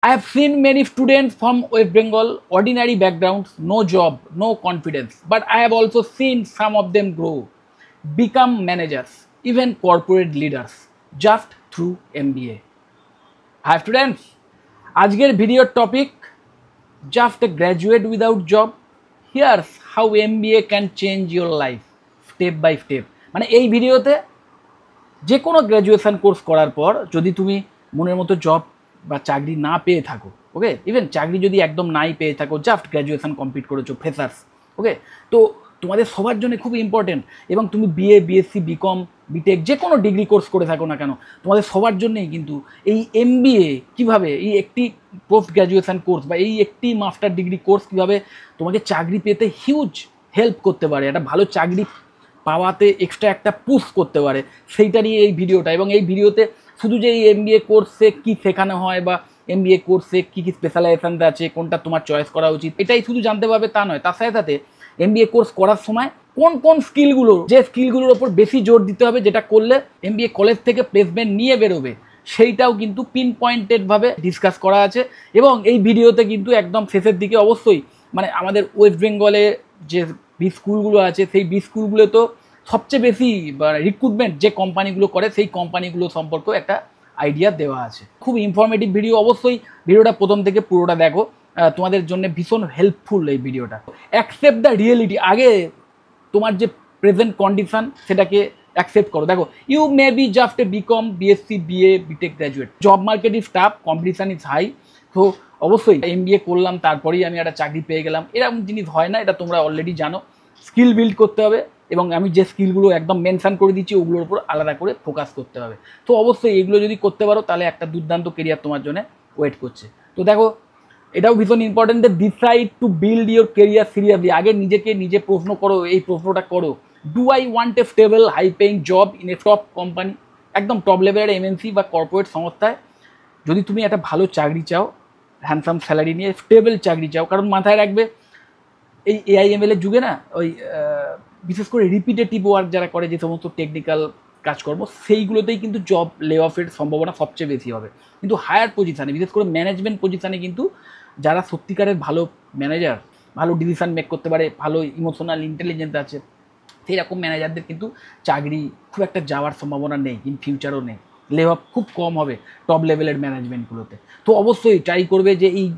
I have seen many students from West Bengal, ordinary backgrounds, no job, no confidence. But I have also seen some of them grow, become managers, even corporate leaders, just through MBA. Hi students, আজকের ভিডিওর topic just a graduate without job. Here's how MBA can change your life step by step. মানে এই ভিডিওতে যে কোনো graduation course করার পর যদি তুমি মনের মতো জব বা চাকরি না পেয়ে থাকো, ওকে, ইভেন চাকরি যদি একদম নাই পেয়ে থাকো, জাস্ট গ্র্যাজুয়েশন কমপ্লিট করেছো, ফ্রেশার্স, ওকে, তো তোমাদের সবার জন্য খুব ইম্পর্টেন্ট। এবং তুমি বিএ, বিএসসি, বিকম, বিটেক যে কোনো ডিগ্রি কোর্স করে থাকো না কেন, তোমাদের সবার জন্যই কিন্তু এই MBA কীভাবে, এই একটি পোস্ট গ্র্যাজুয়েশন কোর্স বা এই একটি মাস্টার ডিগ্রি কোর্স কীভাবে তোমাকে চাকরি পেতে হিউজ হেল্প করতে পারে, একটা ভালো চাকরি পাওয়াতে এক্সট্রা একটা পুশ করতে পারে, সেইটা নিয়ে এই ভিডিওটা। এবং এই ভিডিওতে শুধু যে এই MBA কোর্সে কী শেখানো হয় বা MBA কোর্সে কী কী স্পেশালাইজেশন আছে, কোনটা তোমার চয়েস করা উচিত, এটাই শুধু জানতে পারবে তা নয়, তার সাথে সাথে MBA কোর্স করার সময় কোন কোন স্কিলগুলো, যে স্কিলগুলোর ওপর বেশি জোর দিতে হবে, যেটা করলে MBA কলেজ থেকে প্লেসমেন্ট নিয়ে বেরোবে, সেইটাও কিন্তু পিন পয়েন্টেডভাবে ডিসকাস করা আছে। এবং এই ভিডিওতে কিন্তু একদম শেষের দিকে অবশ্যই মানে আমাদের ওয়েস্ট বেঙ্গলে যে স্কুলগুলো আছে, সেই স্কুলগুলো তো সবচেয়ে বেশি রিক্রুটমেন্ট যে কোম্পানিগুলো করে, সেই কোম্পানিগুলো সম্পর্কেও একটা আইডিয়া দেওয়া আছে। খুব ইনফরমেটিভ ভিডিও, অবশ্যই ভিডিওটা প্রথম থেকে পুরোটা দেখো, তোমাদের জন্য ভীষণ হেল্পফুল এই ভিডিওটা। অ্যাকসেপ্ট দ্য রিয়েলিটি, আগে তোমার যে প্রেজেন্ট কন্ডিশন সেটাকে অ্যাকসেপ্ট করো। দেখো, you may be just a BCom, BSc, BA, BTech graduate, job market is tough, competition is high, তো অবশ্যই MBA করলাম তারপরেই আমি একটা চাকরি পেয়ে গেলাম, এরকম জিনিস হয় না, এটা তোমরা অলরেডি জানো। স্কিল বিল্ড করতে হবে এবং আমি যে স্কিলগুলো একদম মেনশন করে দিচ্ছি ওগুলোর উপর আলাদা করে ফোকাস করতে হবে। তো অবশ্যই এগুলো যদি করতে পারো তাহলে একটা দুর্দান্ত কেরিয়ার তোমার জন্য ওয়েট করছে। তো দেখো, এটাও ভীষণ ইম্পর্টেন্ট যে decide to build your career seriously. আগে নিজেকে নিজে প্রশ্ন করো, এই প্রশ্নটা করো, do I want a stable high paying job in a top company, একদম টপ লেভেলের MNC বা কর্পোরেট সংস্থায় যদি তুমি একটা ভালো চাকরি চাও, হ্যান্ডসাম স্যালারি নিয়ে স্টেবল চাকরি চাও। কারণ মাথায় রাখবে, এই AIML এর যুগে না, ওই বিশেষ করে রিপিটেটিভ ওয়ার্ক যারা করে, যে সমস্ত টেকনিক্যাল কাজকর্ম, সেইগুলোতেই কিন্তু জব লে অফের সম্ভাবনা সবচেয়ে বেশি হবে। কিন্তু হায়ার পজিশানে, বিশেষ করে ম্যানেজমেন্ট পজিশানে কিন্তু যারা সত্যিকারের ভালো ম্যানেজার, ভালো ডিসিশন মেক করতে পারে, ভালো ইমোশনাল ইন্টেলিজেন্স আছে, সেই রকম ম্যানেজারদের কিন্তু চাকরি খুব একটা যাওয়ার সম্ভাবনা নেই, ইন ফিউচারও নেই, লে অফ খুব কম হবে টপ লেভেলের ম্যানেজমেন্টগুলোতে। তো অবশ্যই ট্রাই করবে যে এই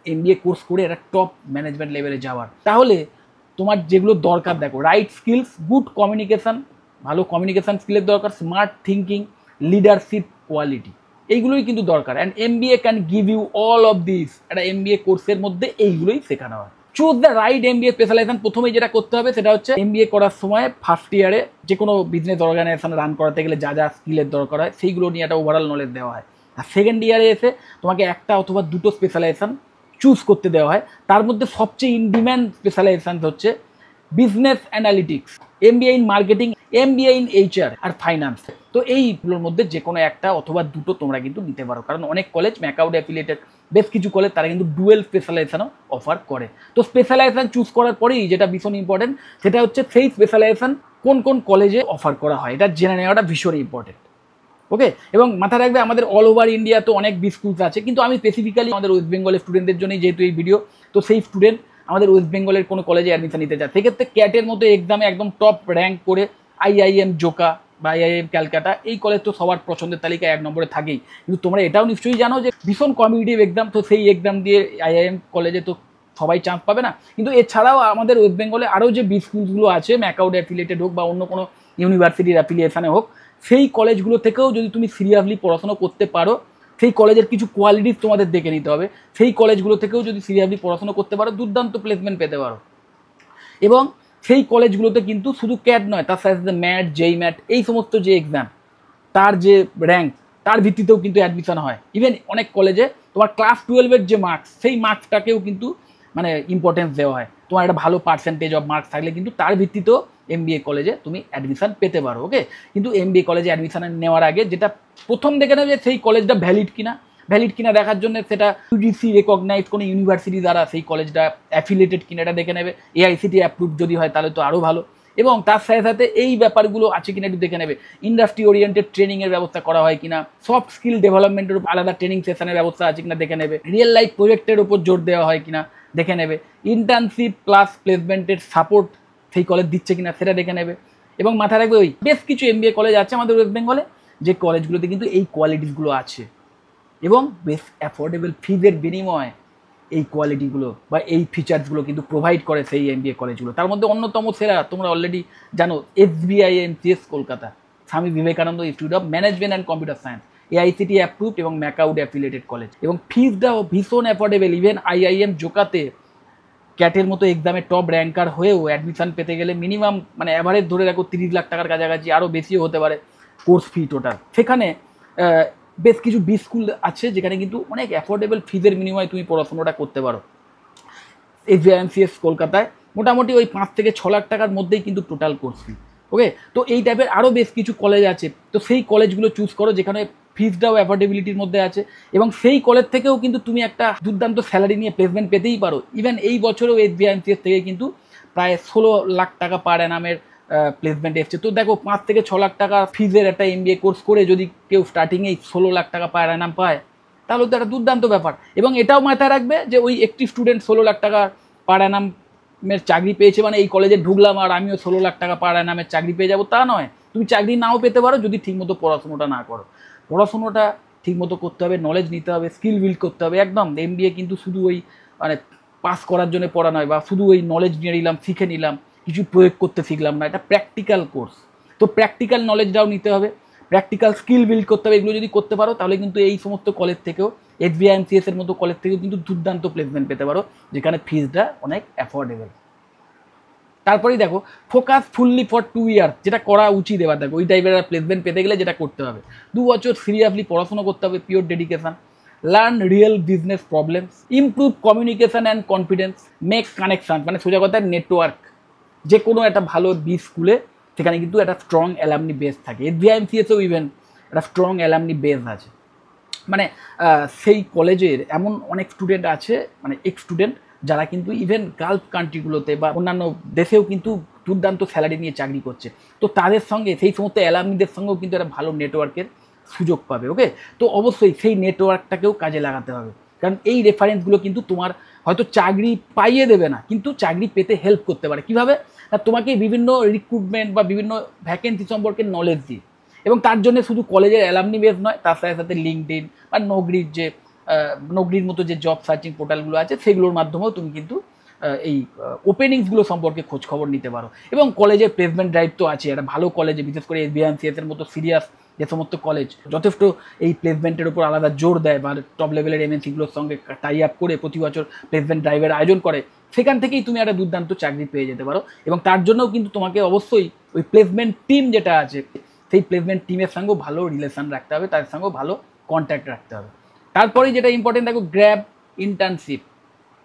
MBA কোর্স করে একটা টপ ম্যানেজমেন্ট লেভেলে যাওয়ার। তাহলে তোমার যেগুলো দরকার, দেখো, রাইট স্কিলস, গুড কমিউনিকেশান, ভালো কমিউনিকেশান স্কিলের দরকার, স্মার্ট থিঙ্কিং, লিডারশিপ কোয়ালিটি, এইগুলোই কিন্তু দরকার। And MBA can give you all of this. একটা MBA কোর্সের মধ্যে এইগুলোই শেখানো হয়। Choose the right MBA specialization. প্রথমেই যেটা করতে হবে সেটা হচ্ছে MBA করার সময় ফার্স্ট ইয়ারে যে কোনো বিজনেস অর্গানাইজেশন রান করাতে গেলে যা যা স্কিলের দরকার হয় সেইগুলো নিয়ে একটা ওভারঅল নলেজ দেওয়া হয়। আর সেকেন্ড ইয়ারে এসে তোমাকে একটা অথবা দুটো স্পেশালাইজেশন চুজ করতে দেওয়া হয়। তার মধ্যে সবচেয়ে ইন ডিম্যান্ড স্পেশালাইজেশন হচ্ছে business analytics, MBA in marketing, MBA in HR আর ফাইন্যান্স। তো এইগুলোর মধ্যে যে কোনো একটা অথবা দুটো তোমরা কিন্তু নিতে পারো, কারণ অনেক কলেজ, ম্যাকাউড অ্যাফিলিয়েটেড বেশ কিছু কলেজ, তারা কিন্তু ডুয়েল স্পেশালাইজেশনও অফার করে। তো স্পেশালাইজেশন চুজ করার পরেই যেটা ভীষণ ইম্পর্টেন্ট সেটা হচ্ছে সেই স্পেশালাইজেশন কোন কোন কলেজে অফার করা হয়, এটা জেনে নেওয়াটা ভীষণ ইম্পর্টেন্ট, ওকে। এবং মাথায় রাখবে, আমাদের অল ওভার ইন্ডিয়া তো অনেক স্কুলস আছে, কিন্তু আমি স্পেসিফিক্যালি আমাদের ওয়েস্ট বেঙ্গলের স্টুডেন্টদের জন্যই যেহেতু এই ভিডিও, তো সেই স্টুডেন্ট আমাদের ওয়েস্ট বেঙ্গলের কোনো কলেজে অ্যাডমিশন নিতে চায়, সেক্ষেত্রে ক্যাটের মতো এক্সামে একদম টপ র্যাঙ্ক করে IIM জোকা বা IIM ক্যালকাটা, এই কলেজ তো সবার পছন্দের তালিকায় 1 নম্বরে থাকেই। কিন্তু তোমরা এটাও নিশ্চয়ই জানো যে ভীষণ কম্পিটিটিভ এক্সাম, তো সেই এক্সাম দিয়ে IIM কলেজে তো সবাই চান্স পাবে না। কিন্তু এছাড়াও আমাদের ওয়েস্ট বেঙ্গলে আরও যে স্কুলগুলো আছে, ম্যাকাউড অ্যাফিলিয়েটেড হোক বা অন্য কোনো ইউনিভার্সিটির অ্যাফিলিয়েশনে হোক, সেই কলেজগুলো থেকেও যদি তুমি সিরিয়াসলি পড়াশোনা করতে পারো, সেই কলেজের কিছু কোয়ালিটিস তোমাদের দেখে নিতে হবে, সেই কলেজগুলো থেকেও যদি সিরিয়াসলি পড়াশোনা করতে পারো, দুর্দান্ত প্লেসমেন্ট পেতে পারো। এবং সেই কলেজগুলোতে কিন্তু শুধু ক্যাট নয়, তার সাথে সাথে ম্যাট, JEE-MAT, এই সমস্ত যে এক্সাম, তার যে র্যাঙ্ক, তার ভিত্তিতেও কিন্তু অ্যাডমিশন হয়। ইভেন অনেক কলেজে তোমার ক্লাস 12-এর যে মার্কস, সেই মার্কসটাকেও কিন্তু মানে ইম্পর্টেন্স দেওয়া হয়। তোমার একটা ভালো পার্সেন্টেজ অফ মার্কস থাকলে কিন্তু তার ভিত্তিতেও MBA কলেজে তুমি অ্যাডমিশন পেতে পারো, ওকে। কিন্তু MBA কলেজে অ্যাডমিশন নেওয়ার আগে যেটা প্রথম দেখে নেবে যে সেই কলেজটা ভ্যালিড কিনা দেখার জন্য সেটা UGC রেকগনাইজ কোনো ইউনিভার্সিটি দ্বারা সেই কলেজটা অ্যাফিলিয়েটেড কিনা এটা দেখে নেবে। AICTE অ্যাপ্রুভ যদি হয় তাহলে তো আরও ভালো। এবং তার সাথে সাথে এই ব্যাপারগুলো আছে কিনা একটু দেখে নেবে। ইন্ডাস্ট্রি ওরিয়েন্টেড ট্রেনিংয়ের ব্যবস্থা করা হয় কিনা, সফট স্কিল ডেভেলপমেন্টের উপর আলাদা ট্রেনিং সেশনের ব্যবস্থা আছে কিনা দেখে নেবে, রিয়েল লাইফ প্রজেক্টের উপর জোর দেওয়া হয় কিনা দেখে নেবে, ইন্টার্নশিপ প্লাস প্লেসমেন্টের সাপোর্ট সেই কলেজ দিচ্ছে কিনা সেটা দেখে নেবে। এবং মাথায় রাখবে ওই বেশ কিছু MBA কলেজ আছে আমাদের ওয়েস্ট বেঙ্গলে, যে কলেজগুলোতে কিন্তু এই কোয়ালিটিসগুলো আছে এবং বেশ অ্যাফোর্ডেবল ফিজের বিনিময়ে এই কোয়ালিটিগুলো বা এই ফিচার্সগুলো কিন্তু প্রোভাইড করে সেই MBA কলেজগুলো। তার মধ্যে অন্যতম সেরা তোমরা অলরেডি জানো SBIMCS Kolkata, Swami Vivekananda institute of management and computer science, AICTE approved এবং ম্যাকাউড অ্যাফিলিয়েটেড কলেজ। এবং ফিজটাও ভীষণ অ্যাফোর্ডেবল। ইভেন IIM জোকাতে ক্যাটের মতো এক্সামে টপ র্যাঙ্কার হয়েও অ্যাডমিশন পেতে গেলে মিনিমাম মানে অ্যাভারেজ ধরে রাখো 30 লাখ টাকার কাছাকাছি, আরও বেশিও হতে পারে কোর্স ফি টোটাল। সেখানে বেশ কিছু বি স্কুল আছে যেখানে কিন্তু অনেক অ্যাফোর্ডেবল ফিজের বিনিময়ে তুমি পড়াশোনাটা করতে পারো। SBIMCS কলকাতায় মোটামুটি ওই 5 থেকে 6 লাখ টাকার মধ্যেই কিন্তু টোটাল কোর্স ফি। ওকে, তো এই টাইপের আরও বেশ কিছু কলেজ আছে, তো সেই কলেজগুলো চুজ করো যেখানে ফিজটাও অ্যাফোর্ডেবিলিটির মধ্যে আছে এবং সেই কলেজ থেকেও কিন্তু তুমি একটা দুর্দান্ত স্যালারি নিয়ে প্লেসমেন্ট পেতেই পারো। ইভেন এই বছরেও SBIMCS থেকে কিন্তু প্রায় 16 লাখ টাকা পার অ্যানামের প্লেসমেন্ট এসছে। তো দেখো 5 থেকে 6 লাখ টাকা ফিজের একটা MBA কোর্স করে যদি কেউ স্টার্টিংয়েই 16 লাখ টাকা পার অ্যানাম পায় তাহলে তো একটা দুর্দান্ত ব্যাপার। এবং এটাও মাথায় রাখবে যে ওই একটি স্টুডেন্ট 16 লাখ টাকা পার অ্যানামের চাকরি পেয়েছে মানে এই কলেজে ঢুকলাম আর আমিও 16 লাখ টাকা পার অ্যানামের চাকরি পেয়ে যাবো তা নয়। তুমি চাকরি নাও পেতে পারো যদি ঠিকমতো পড়াশোনাটা না করো। পড়াশোনাটা ঠিকমতো করতে হবে, নলেজ নিতে হবে, স্কিল বিল্ড করতে হবে। একদম MBA কিন্তু শুধু ওই মানে পাস করার জন্য পড়া নয় বা শুধু ওই নলেজ নিয়ে নিলাম, শিখে নিলাম, কিছু প্রয়োগ করতে শিখলাম না। এটা প্র্যাকটিক্যাল কোর্স, তো প্র্যাকটিক্যাল নলেজটাও নিতে হবে, প্র্যাকটিক্যাল স্কিল বিল্ড করতে হবে। এগুলো যদি করতে পারো তাহলে কিন্তু এই সমস্ত কলেজ থেকেও SBIMCS এর মতো কলেজ থেকেও কিন্তু দুর্দান্ত প্লেসমেন্ট পেতে পারো যেখানে ফিজটা অনেক অ্যাফোর্ডেবল। তারপরেই দেখো ফোকাস ফুললি ফর 2 ইয়ার, যেটা করা উচিত। এবার দেখো ওই টাইপের প্লেসমেন্ট পেতে গেলে যেটা করতে হবে, 2 বছর সিরিয়াসলি পড়াশোনা করতে হবে, pure dedication, learn real business problems, improve communication and confidence, make connection, মানে সোজা কথা নেটওয়ার্ক। যে কোনো একটা ভালো বি স্কুলে সেখানে কিন্তু একটা স্ট্রং অ্যালামনি বেস থাকে। SBIMCSও ইভেন একটা স্ট্রং অ্যালামনি বেস আছে। মানে সেই কলেজের এমন অনেক স্টুডেন্ট আছে, মানে এক্স স্টুডেন্ট যারা কিন্তু ইভেন গালফ কান্ট্রিগুলোতে বা অন্যান্য দেশেও কিন্তু দুর্দান্ত স্যালারি নিয়ে চাকরি করছে। তো তাদের সঙ্গে সেই সমস্ত অ্যালামনিদের সঙ্গেও কিন্তু একটা ভালো নেটওয়ার্কের সুযোগ পাবে। ওকে, তো অবশ্যই সেই নেটওয়ার্কটাকেও কাজে লাগাতে হবে, কারণ এই রেফারেন্সগুলো কিন্তু তোমার হয়তো চাকরি পাইয়ে দেবে না কিন্তু চাকরি পেতে হেল্প করতে পারে। কীভাবে না, তোমাকে বিভিন্ন রিক্রুটমেন্ট বা বিভিন্ন ভ্যাকেন্সি সম্পর্কে নলেজ দিই। এবং তার জন্য শুধু কলেজের অ্যালামনি বেস নয়, তার সাথে সাথে লিঙ্কডইন বা নগরির মতো যে জব সার্চিং পোর্টালগুলো আছে সেগুলোর মাধ্যমেও তুমি কিন্তু এই ওপেনিংসগুলো সম্পর্কে খোঁজখবর নিতে পারো। এবং কলেজের প্লেসমেন্ট ড্রাইভ তো আছে, একটা ভালো কলেজে বিশেষ করে SBIMCS এর মতো সিরিয়াস যে সমস্ত কলেজ যথেষ্ট এই প্লেসমেন্টের উপর আলাদা জোর দেয় বা টপ লেভেলের MNCগুলোর সঙ্গে টাই আপ করে প্রতি বছর প্লেসমেন্ট ড্রাইভের আয়োজন করে, সেখান থেকেই তুমি একটা দুর্দান্ত চাকরি পেয়ে যেতে পারো। এবং তার জন্যও কিন্তু তোমাকে অবশ্যই ওই প্লেসমেন্ট টিম যেটা আছে সেই প্লেসমেন্ট টিমের সঙ্গেও ভালো রিলেশন রাখতে হবে, তাদের সঙ্গেও ভালো কন্ট্যাক্ট রাখতে হবে। তারপরেই যেটা ইম্পর্টেন্ট দেখো গ্র্যাব ইন্টার্নশিপ।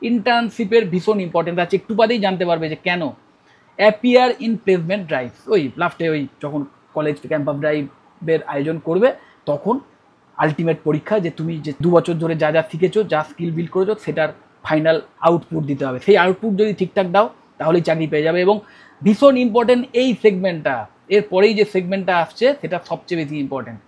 ইন্টার্নশিপের ভীষণ ইম্পর্টেন্ট আছে, একটু বাদেই জানতে পারবে যে কেন। অ্যাপিয়ার ইন প্লেসমেন্ট ড্রাইভ, ওই লাস্টে ওই যখন কলেজ ক্যাম্পাস ড্রাইভের আয়োজন করবে তখন আলটিমেট পরীক্ষা যে তুমি যে 2 বছর ধরে যা যা শিখেছো, যা স্কিল বিল্ড করেছো সেটার ফাইনাল আউটপুট দিতে হবে। সেই আউটপুট যদি ঠিকঠাক দাও তাহলেই চাকরি পেয়ে যাবে। এবং ভীষণ ইম্পর্টেন্ট এই সেগমেন্টটা, এরপরেই যে সেগমেন্টটা আসছে সেটা সবচেয়ে বেশি important.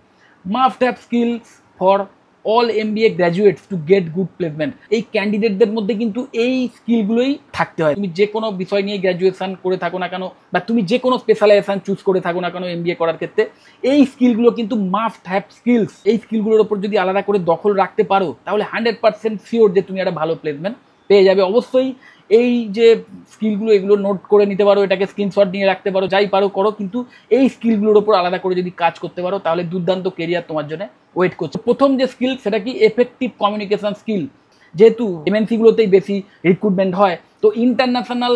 Must have skills for all MBA graduates to get good placement. এই ক্যান্ডিডেটদের মধ্যে কিন্তু এই স্কিলগুলোই থাকতে হয়। তুমি যে কোনো বিষয় নিয়ে গ্র্যাজুয়েশন করে থাকো না কেন বা তুমি যে কোনো স্পেশালাইজেশন চুজ করে থাকো না কেন MBA করার ক্ষেত্রে, এই স্কিলগুলো কিন্তু মাস্ট হ্যাভ স্কিলস। এই স্কিলগুলোর ওপর যদি আলাদা করে দখল রাখতে পারো তাহলে 100% শিওর যে তুমি একটা ভালো প্লেসমেন্ট পেয়ে যাবে। অবশ্যই এই যে স্কিলগুলো এগুলো নোট করে নিতে পারো, এটাকে স্ক্রিনশট নিয়ে রাখতে পারো, যাই পারো করো, কিন্তু এই স্কিলগুলোর ওপর আলাদা করে যদি কাজ করতে পারো তাহলে দুর্দান্ত কেরিয়ার তোমার জন্য ওয়েট করছে। প্রথম যে স্কিল সেটা কি এফেক্টিভ কমিউনিকেশন স্কিল। যেহেতু MNCগুলোতেই বেশি রিক্রুটমেন্ট হয় তো ইন্টারন্যাশনাল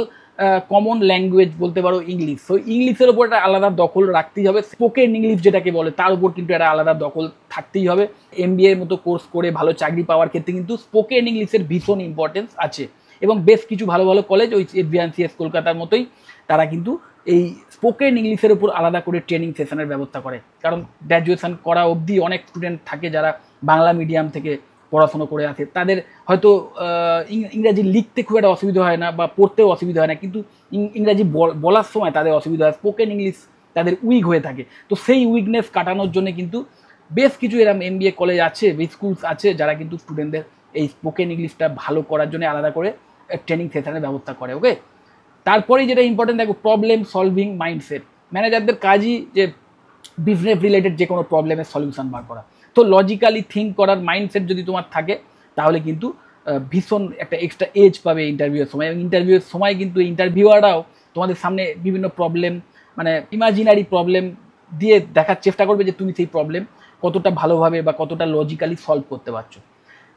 কমন ল্যাঙ্গুয়েজ বলতে পারো ইংলিশ, তো ইংলিশের ওপর একটা আলাদা দখল রাখতেই হবে। স্পোকেন ইংলিশ যেটাকে বলে তার উপর কিন্তু একটা আলাদা দখল থাকতেই হবে। MBA এর মতো কোর্স করে ভালো চাকরি পাওয়ার ক্ষেত্রে কিন্তু স্পোকেন ইংলিশের ভীষণ ইম্পর্টেন্স আছে। এবং বেশ কিছু ভালো ভালো কলেজ ওই SBIMCS কলকাতার মতোই তারা কিন্তু এই স্পোকেন ইংলিশের উপর আলাদা করে ট্রেনিং সেশনের ব্যবস্থা করে। কারণ গ্র্যাজুয়েশন করা অবধি অনেক স্টুডেন্ট থাকে যারা বাংলা মিডিয়াম থেকে পড়াশোনা করে আসে, তাদের হয়তো ইংরাজি লিখতে খুব একটা অসুবিধা হয় না বা পড়তেও অসুবিধা হয় না, কিন্তু ইংরাজি বলার সময় তাদের অসুবিধা হয়, স্পোকেন ইংলিশ তাদের উইক হয়ে থাকে। তো সেই উইকনেস কাটানোর জন্য কিন্তু বেশ কিছু এরকম MBA কলেজ আছে, স্কুলস আছে, যারা কিন্তু স্টুডেন্টদের এই স্পোকেন ইংলিশটা ভালো করার জন্য আলাদা করে ট্রেনিং সেশনের ব্যবস্থা করে। ওকে, তারপরেই যেটা ইম্পর্টেন্ট দেখো, প্রবলেম সলভিং মাইন্ডসেট। ম্যানেজারদের কাজই যে বিজনেস রিলেটেড যে কোনো প্রবলেমের সলিউশন বার করা। তো লজিক্যালি থিঙ্ক করার মাইন্ডসেট যদি তোমার থাকে, তাহলে কিন্তু ভীষণ একটা এক্সট্রা এজ পাবে ইন্টারভিউয়ের সময়। এবং ইন্টারভিউয়ের সময় কিন্তু ইন্টারভিউয়াররাও তোমাদের সামনে বিভিন্ন প্রবলেম, মানে ইমাজিনারি প্রবলেম দিয়ে দেখার চেষ্টা করবে যে তুমি সেই প্রবলেম কতটা ভালোভাবে বা কতটা লজিক্যালি সলভ করতে পারছো।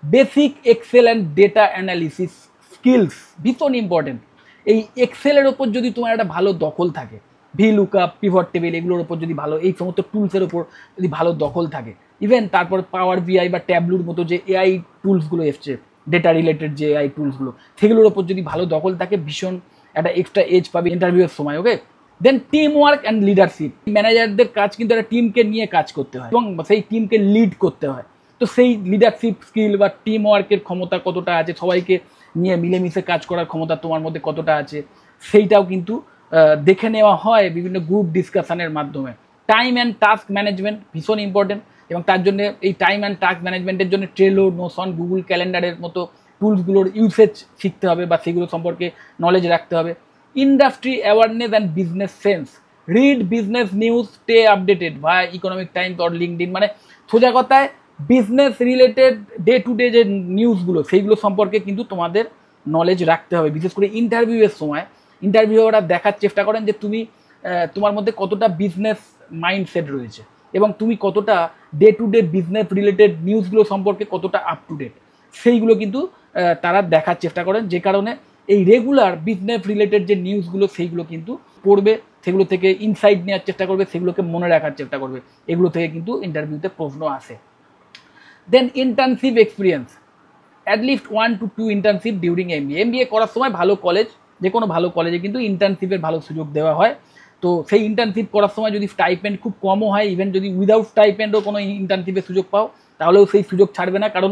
Basic excel and data analysis skills ভীষণ ইম্পর্টেন্ট। এই এক্সেলের ওপর যদি তোমার একটা ভালো দখল থাকে, VLOOKUP, পিভট টেবিল, এগুলোর ওপর যদি ভালো, এই সমস্ত টুলসের ওপর যদি ভালো দখল থাকে, ইভেন তারপর পাওয়ার BI বা ট্যাবলুর মতো যে AI টুলসগুলো এসছে, ডেটা রিলেটেড যে AI টুলসগুলো, সেগুলোর ওপর যদি ভালো দখল থাকে, ভীষণ একটা এক্সট্রা এজ পাবে ইন্টারভিউয়ের সময়। ওকে, দেন টিম ওয়ার্ক অ্যান্ড লিডারশিপ। ম্যানেজারদের কাজ কিন্তু একটা টিমকে নিয়ে কাজ করতে হয় এবং সেই টিমকে লিড করতে হয়। তো সেই লিডারশিপ স্কিল বা টিম ওয়ার্কের ক্ষমতা কতটা আছে, সবাইকে নিয়ে মিলেমিশে কাজ করার ক্ষমতা তোমার মধ্যে কতটা আছে, সেইটাও কিন্তু দেখে নেওয়া হয় বিভিন্ন গ্রুপ ডিসকাশনের মাধ্যমে। টাইম অ্যান্ড টাস্ক ম্যানেজমেন্ট ভীষণ ইম্পর্টেন্ট, এবং তার জন্য এই টাইম অ্যান্ড টাস্ক ম্যানেজমেন্টের জন্য ট্রেলো, নোশন, গুগল ক্যালেন্ডারের মতো টুলসগুলোর ইউসেজ শিখতে হবে বা সেগুলো সম্পর্কে নলেজ রাখতে হবে। Industry awareness and business sense. Read business news, stay updated via Economic Times or LinkedIn. মানে সোজা কথায় business related day to day যে নিউজগুলো, সেইগুলো সম্পর্কে কিন্তু তোমাদের নলেজ রাখতে হবে। বিশেষ করে ইন্টারভিউয়ের সময় ইন্টারভিউরা দেখার চেষ্টা করেন যে তুমি তোমার মধ্যে কতটা বিজনেস মাইন্ডসেট রয়েছে এবং তুমি কতটা day to day business related নিউজগুলো সম্পর্কে কতটা আপ টু ডেট, সেইগুলো কিন্তু তারা দেখার চেষ্টা করেন। যে কারণে এই রেগুলার বিজনেস রিলেটেড যে নিউজগুলো, সেইগুলো কিন্তু পড়বে, সেগুলো থেকে ইনসাইট নেওয়ার চেষ্টা করবে, সেগুলোকে মনে রাখার চেষ্টা করবে। এগুলো থেকে কিন্তু ইন্টারভিউতে প্রশ্ন আসে। Then internship experience, at least 1 to 2 internship during MBA করার সময় ভালো কলেজ, যে কোনো ভালো কলেজে কিন্তু ইন্টার্নশিপের ভালো সুযোগ দেওয়া হয়। তো সেই ইন্টার্নশিপ করার সময় যদি স্টাইপেন্ড খুব কমও হয়, ইভেন যদি উইদাউট স্টাইপেন্ডও কোনো ইন্টার্নশিপের সুযোগ পাও, তাহলেও সেই সুযোগ ছাড়বে না। কারণ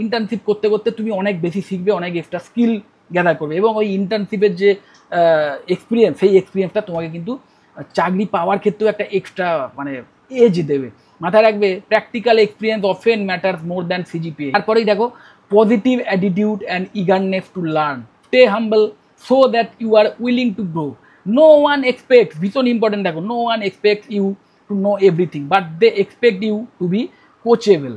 ইন্টার্নশিপ করতে করতে তুমি অনেক বেশি শিখবে, অনেক এক্সট্রা স্কিল গ্যাদার করবে, এবং ওই ইন্টার্নশিপের যে এক্সপিরিয়েন্স, সেই এক্সপিরিয়েন্সটা তোমাকে কিন্তু চাকরি পাওয়ার ক্ষেত্রেও একটা এক্সট্রা মানে এজ দেবে। মাথায় রাখবে, practical experience often matters more than CGPA। তারপরেই দেখো, positive attitude and eagerness to learn, stay humble so that you are willing to grow. No one expects, ভীষণ ইম্পর্টেন্ট দেখো, no one expects you to know everything, but they expect you to be coachable.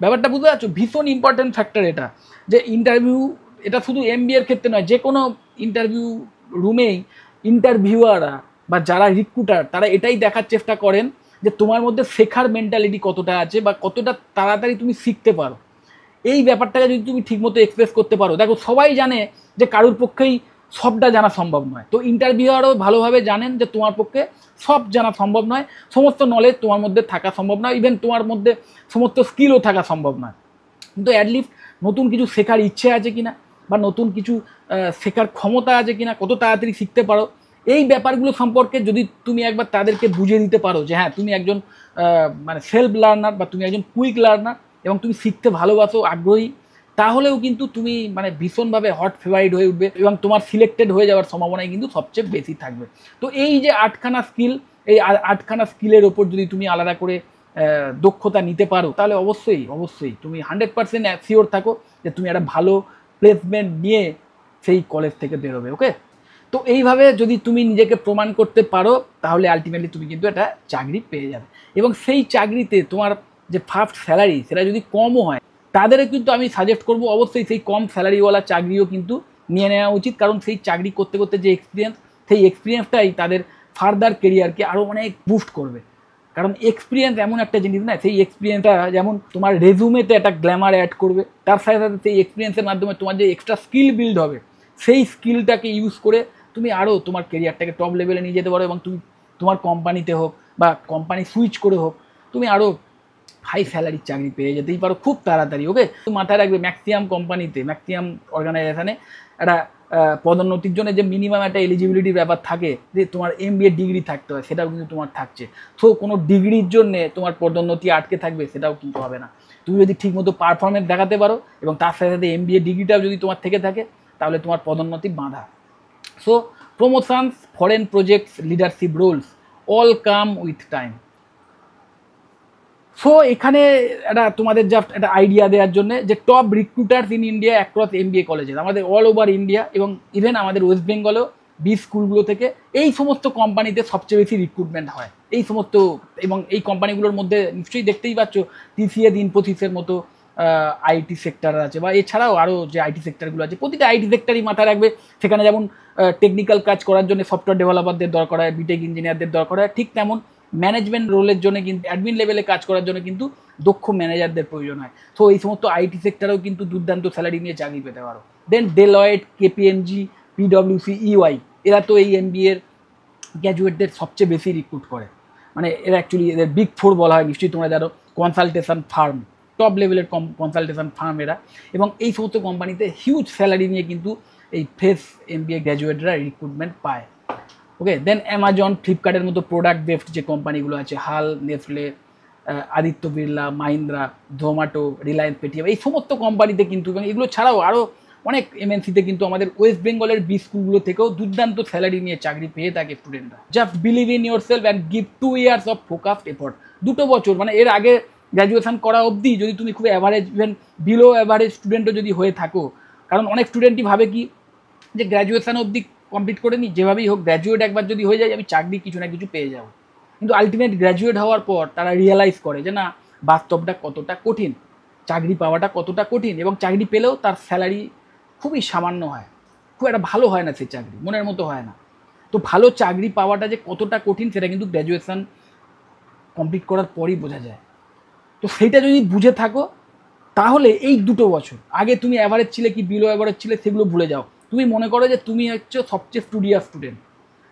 ব্যাপারটা বুঝতে পারছো? ভীষণ important factor এটা, যে interview, এটা শুধু MBA-র ক্ষেত্রে নয়, যে কোনো ইন্টারভিউ রুমেই ইন্টারভিউয়াররা বা যারা রিক্রুটার, তারা এটাই দেখার চেষ্টা করেন যে তোমার মধ্যে শেখার মেন্টালিটি কতটা আছে বা কতটা তাড়াতাড়ি তুমি শিখতে পারো। এই ব্যাপারটাকে যদি তুমি ঠিকমতো এক্সপ্রেস করতে পারো, দেখো সবাই জানে যে কারোর পক্ষেই সবটা জানা সম্ভব নয়। তো ইন্টারভিউয়ারও ভালোভাবে জানেন যে তোমার পক্ষে সব জানা সম্ভব নয়, সমস্ত নলেজ তোমার মধ্যে থাকা সম্ভব নয়, ইভেন তোমার মধ্যে সমস্ত স্কিলও থাকা সম্ভব নয়। কিন্তু অ্যাটলিস্ট নতুন কিছু শেখার ইচ্ছে আছে কিনা, বা নতুন কিছু শেখার ক্ষমতা আছে কিনা, কত তাড়াতাড়ি শিখতে পারো, এই ব্যাপারগুলো সম্পর্কে যদি তুমি একবার তাদেরকে বুঝিয়ে দিতে পারো যে হ্যাঁ, তুমি একজন মানে সেলফ লার্নার বা তুমি একজন কুইক লার্নার এবং তুমি শিখতে ভালোবাসো, আগ্রহী, তাহলেও কিন্তু তুমি মানে ভীষণভাবে হট ফেভারিট হয়ে উঠবে এবং তোমার সিলেক্টেড হয়ে যাওয়ার সম্ভাবনাই কিন্তু সবচেয়ে বেশি থাকবে। তো এই যে 8খানা স্কিল, এই 8খানা স্কিলের ওপর যদি তুমি আলাদা করে দক্ষতা নিতে পারো, তাহলে অবশ্যই অবশ্যই তুমি 100% শিওর থাকো যে তুমি একটা ভালো প্লেসমেন্ট নিয়ে সেই কলেজ থেকে বেরোবে। ওকে, তো এইভাবে যদি তুমি নিজেকে প্রমাণ করতে পারো, তাহলে আলটিমেটলি তুমি কিন্তু একটা চাকরি পেয়ে যাবে। এবং সেই চাকরিতে তোমার যে ফার্স্ট স্যালারি, সেটা যদি কমও হয়, তাদেরও কিন্তু আমি সাজেস্ট করবো অবশ্যই সেই কম স্যালারিওয়ালা চাকরিও কিন্তু নিয়ে নেওয়া উচিত। কারণ সেই চাকরি করতে করতে যে এক্সপিরিয়েন্স, সেই এক্সপিরিয়েন্সটাই তাদের ফার্দার কেরিয়ারকে আরও অনেক বুস্ট করবে। কারণ এক্সপিরিয়েন্স এমন একটা জিনিস না, সেই এক্সপিরিয়েন্সটা যেমন তোমার রেজুমেতে একটা গ্ল্যামার অ্যাড করবে, তার সাথে সাথে সেই এক্সপিরিয়েন্সের মাধ্যমে তোমার যে এক্সট্রা স্কিল বিল্ড হবে, সেই স্কিলটাকে ইউজ করে তুমি আরও তোমার কেরিয়ারটাকে টপ লেভেলে নিয়ে যেতে পারো, এবং তুমি তোমার কোম্পানিতে হোক বা কোম্পানি সুইচ করে হোক, তুমি আরও হাই স্যালারির চাকরি পেয়ে যেতেই পারো খুব তাড়াতাড়ি। ওকে, মাথায় রাখবে, ম্যাক্সিমাম কোম্পানিতে, ম্যাক্সিমাম অর্গানাইজেশানে একটা পদোন্নতির জন্য যে মিনিমাম একটা এলিজিবিলিটির ব্যাপার থাকে, যে তোমার MBA ডিগ্রি থাকতে হয়, সেটাও কিন্তু তোমার থাকছে। তো কোনো ডিগ্রির জন্যে তোমার পদোন্নতি আটকে থাকবে, সেটাও কিন্তু হবে না। তুমি যদি ঠিকমতো পারফরমেন্স দেখাতে পারো এবং তার সাথে সাথে MBA ডিগ্রিটাও যদি তোমার থেকে থাকে তাহলে তোমার পদোন্নতি বাঁধা। So promotions, foreign projects, leadership roles all come with time. So এখানে একটা তোমাদের জাস্ট একটা আইডিয়া দেওয়ার জন্য যে top recruiters in India across MBA colleges, আমাদের অল ওভার ইন্ডিয়া এবং ইভেন আমাদের ওয়েস্ট বেঙ্গলেও স্কুলগুলো থেকে এই সমস্ত কোম্পানিতে সবচেয়ে বেশি রিক্রুটমেন্ট হয়। এই সমস্ত এবং এই কোম্পানিগুলোর মধ্যে নিশ্চয়ই দেখতেই পাচ্ছ TCS, ইনফোসিসের মতো আইটি সেক্টর আছে, বা এছাড়াও আরও যে আইটি সেক্টরগুলো আছে, প্রতিটা আইটি সেক্টরই মাথায় রাখবে সেখানে যেমন টেকনিক্যাল কাজ করার জন্য সফটওয়্যার ডেভেলপারদের দরকার হয়, বিটেক ইঞ্জিনিয়ারদের দরকার হয়, ঠিক তেমন ম্যানেজমেন্ট রোলের জন্য কিন্তু অ্যাডমিন লেভেলে কাজ করার জন্য কিন্তু দক্ষ ম্যানেজারদের প্রয়োজন হয়। সো এই সমস্ত আইটি সেক্টরেও কিন্তু দুর্দান্ত স্যালারি নিয়ে চাকরি পেতে পারো। দেন ডেলয়েট, KPMG, PwC, EY এরা তো এই MBA গ্র্যাজুয়েটদের সবচেয়ে বেশি রিক্রুট করে। মানে এরা অ্যাকচুয়ালি এদের বিগ ফোর বলা হয়, নিশ্চয়ই তোমরা জানো, কনসালটেশন ফার্ম, টপ লেভেলের কনসালটেশন ফার্ম এরা, এবং এই সমস্ত কোম্পানিতে হিউজ স্যালারি নিয়ে কিন্তু এই ফ্রেশ MBA গ্র্যাজুয়েটরা রিক্রুটমেন্ট পায়। ওকে, দেন অ্যামাজন, ফ্লিপকার্টের মতো প্রোডাক্ট বেসড যে কোম্পানিগুলো আছে, হাল, নেসলে, আদিত্য বিড়লা, মাহিন্দ্রা, জোম্যাটো, রিলায়েন্স, পেটিএম, এই সমস্ত কোম্পানিতে কিন্তু, এবং এগুলো ছাড়াও আরও অনেক MNCতে কিন্তু আমাদের ওয়েস্ট বেঙ্গলের স্কুলগুলো থেকেও দুর্দান্ত স্যালারি নিয়ে চাকরি পেয়ে থাকে স্টুডেন্টরা। Just believe in your self and give 2 years of focused effort. 2 বছর মানে এর আগে গ্র্যাজুয়েশন করা অবধি যদি তুমি খুব অ্যাভারেজ, ইভেন বিলো অ্যাভারেজ স্টুডেন্টও যদি হয়ে থাকো, কারণ অনেক স্টুডেন্টই ভাবে কি যে গ্র্যাজুয়েশন অবধি কমপ্লিট করে নিই, যেভাবেই হোক গ্র্যাজুয়েট একবার যদি হয়ে যায় আমি চাকরি কিছু না কিছু পেয়ে যাব। কিন্তু আলটিমেট গ্র্যাজুয়েট হওয়ার পর তারা রিয়েলাইজ করে যে না, বাস্তবটা কতটা কঠিন, চাকরি পাওয়াটা কতটা কঠিন, এবং চাকরি পেলেও তার স্যালারি খুবই সামান্য হয়, খুব একটা ভালো হয় না, সেই চাকরি মনের মতো হয় না। তো ভালো চাকরি পাওয়াটা যে কতটা কঠিন সেটা কিন্তু গ্র্যাজুয়েশন কমপ্লিট করার পরই বোঝা যায়। তো সেইটা যদি বুঝে থাকো তাহলে এই 2 বছর আগে তুমি অ্যাভারেজ ছিলে কি বিলো অ্যাভারেজ ছিলে সেগুলো ভুলে যাও। তুমি মনে করো যে তুমি হচ্ছে সবচেয়ে স্টুডিয়াস স্টুডেন্ট।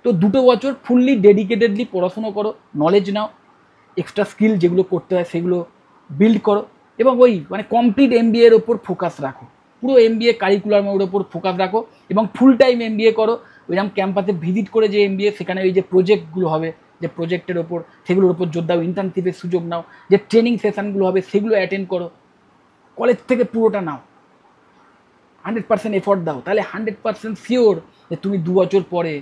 তো 2 বছর ফুললি ডেডিকেটেডলি পড়াশুনো করো, নলেজ নাও, এক্সট্রা স্কিল যেগুলো করতে হয় সেগুলো বিল্ড করো, এবং ওই মানে কমপ্লিট MBA এর ওপর ফোকাস রাখো, পুরো MBA কারিকুলামের ওপর ফোকাস রাখো, এবং ফুল টাইম MBA করো। ওইরকম ক্যাম্পাসে ভিজিট করে যে MBA, সেখানে ওই যে প্রজেক্টগুলো হবে, যে প্রজেক্টের ওপর সেগুলোর ওপর জোর দাও, ইন্টার্নশিপের সুযোগ নাও, যে ট্রেনিং সেশনগুলো হবে সেগুলো অ্যাটেন্ড করো, কলেজ থেকে পুরোটা নাও, 100% এফোর্ট দাও, তাহলে 100% শিওর যে তুমি 2 বছর পরে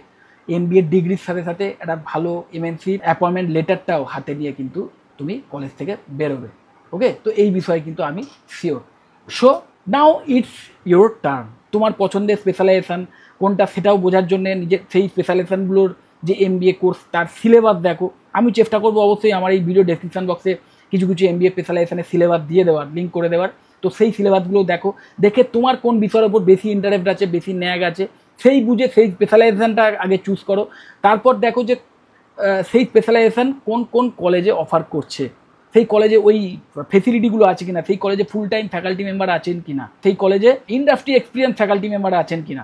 MBA ডিগ্রির সাথে সাথে একটা ভালো MNC অ্যাপয়েন্টমেন্ট লেটারটাও হাতে নিয়ে কিন্তু তুমি কলেজ থেকে বেরোবে। ওকে, তো এই বিষয়ে কিন্তু আমি sure. So now it's your turn. তোমার পছন্দের স্পেশালাইজেশান কোনটা সেটাও বোঝার জন্য নিজের সেই স্পেশালাইজেশানগুলোর যে MBA কোর্স তার সিলেবাস দেখো। আমি চেষ্টা করবো অবশ্যই আমার এই ভিডিও ডেসক্রিপশন বক্সে কিছু MBA স্পেশালাইজেশানের সিলেবাস দিয়ে দেওয়ার, লিঙ্ক করে দেওয়ার। তো সেই সিলেবাসগুলো দেখো, দেখে তোমার কোন বিষয়ের ওপর বেশি ইন্টারেস্ট আছে, বেশি ন্যাক আছে, সেই বুঝে সেই স্পেশালাইজেশানটা আগে চুজ করো। তারপর দেখো যে সেই স্পেশালাইজেশান কোন কোন কলেজে অফার করছে, সেই কলেজে ওই ফেসিলিটিগুলো আছে কিনা, সেই কলেজে ফুল টাইম ফ্যাকাল্টি মেম্বার আছেন কিনা, সেই কলেজে ইন্ডাস্ট্রি এক্সপিরিয়েন্স ফ্যাকাল্টি মেম্বার আছেন কিনা,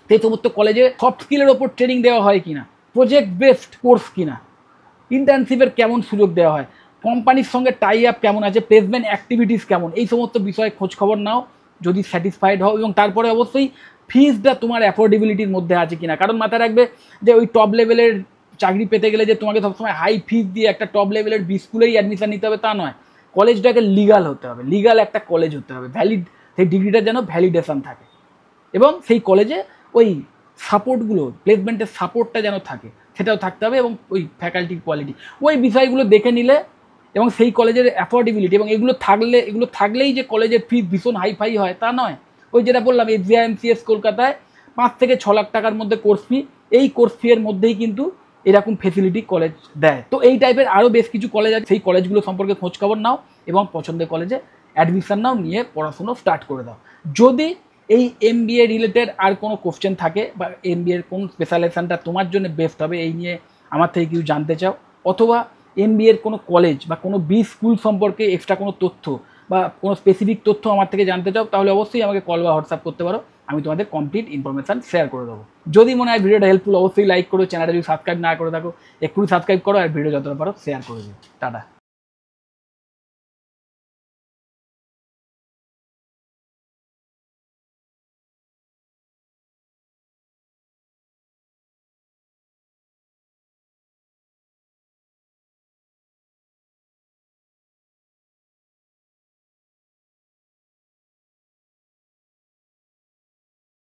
সেই সমস্ত কলেজে সফট স্কিলের ওপর ট্রেনিং দেওয়া হয় কিনা, প্রজেক্ট বেসড কোর্স কিনা, ইন্টার্নশিপের কেমন সুযোগ দেওয়া হয়, কোম্পানির সঙ্গে টাই আপ কেমন আছে, প্লেসমেন্ট অ্যাক্টিভিটিস কেমন, এই সমস্ত বিষয়ে খোঁজখবর নাও যদি স্যাটিসফাইড হও। এবং তারপরে অবশ্যই ফিজটা তোমার অ্যাফোর্ডেবিলিটির মধ্যে আছে কিনা, কারণ মাথায় রাখবে যে ওই টপ লেভেলের চাকরি পেতে গেলে যে তোমাকে সবসময় হাই ফিজ দিয়ে একটা টপ লেভেলের স্কুলেই অ্যাডমিশন নিতে হবে তা নয়। কলেজটাকে লিগাল হতে হবে, লিগাল একটা কলেজ হতে হবে, ভ্যালিড, সেই ডিগ্রিটা যেন ভ্যালিডেশন থাকে, এবং সেই কলেজে ওই সাপোর্টগুলো, প্লেসমেন্টের সাপোর্টটা যেন থাকে সেটাও থাকতে হবে, এবং ওই ফ্যাকাল্টির কোয়ালিটি, ওই বিষয়গুলো দেখে নিলে, এবং সেই কলেজের অ্যাফোর্ডেবিলিটি, এবং এগুলো থাকলেই যে কলেজের ফিস ভীষণ হাইফাই হয় তা নয়। ওই যেটা বললাম SJIMCS কলকাতায় 5 থেকে 6 লাখ টাকার মধ্যে কোর্স ফি, এই কোর্স ফি এর মধ্যেই কিন্তু এরকম ফেসিলিটি কলেজ দেয়। তো এই টাইপের আরও বেশ কিছু কলেজ আছে, সেই কলেজগুলো সম্পর্কে খোঁজখবর নাও এবং পছন্দের কলেজে অ্যাডমিশন নাও, নিয়ে পড়াশুনো স্টার্ট করে দাও। যদি এই MBA রিলেটেড আর কোনো কোশ্চেন থাকে, বা MBA এর কোন স্পেশালাইজেশনটা তোমার জন্য বেস্ট হবে এই নিয়ে আমার থেকে কিছু জানতে চাও, অথবা MBA এর কোনো কলেজ বা কোনো স্কুল সম্পর্কে এক্সট্রা কোনো তথ্য বা কোনো স্পেসিফিক তথ্য আমার থেকে জানতে চাও, তাহলে অবশ্যই আমাকে কল বা হোয়াটসঅ্যাপ করতে পারো, আমি তোমাদের কমপ্লিট ইনফরমেশান শেয়ার করে দেবো। যদি মনে হয় ভিডিওটা হেল্পফুল অবশ্যই লাইক করো, চ্যানেলটা যদি সাবস্ক্রাইব না করে থাকো এক্ষুনি সাবস্ক্রাইব করো, আর ভিডিও যতটা পারো শেয়ার করে দিও। টাটা।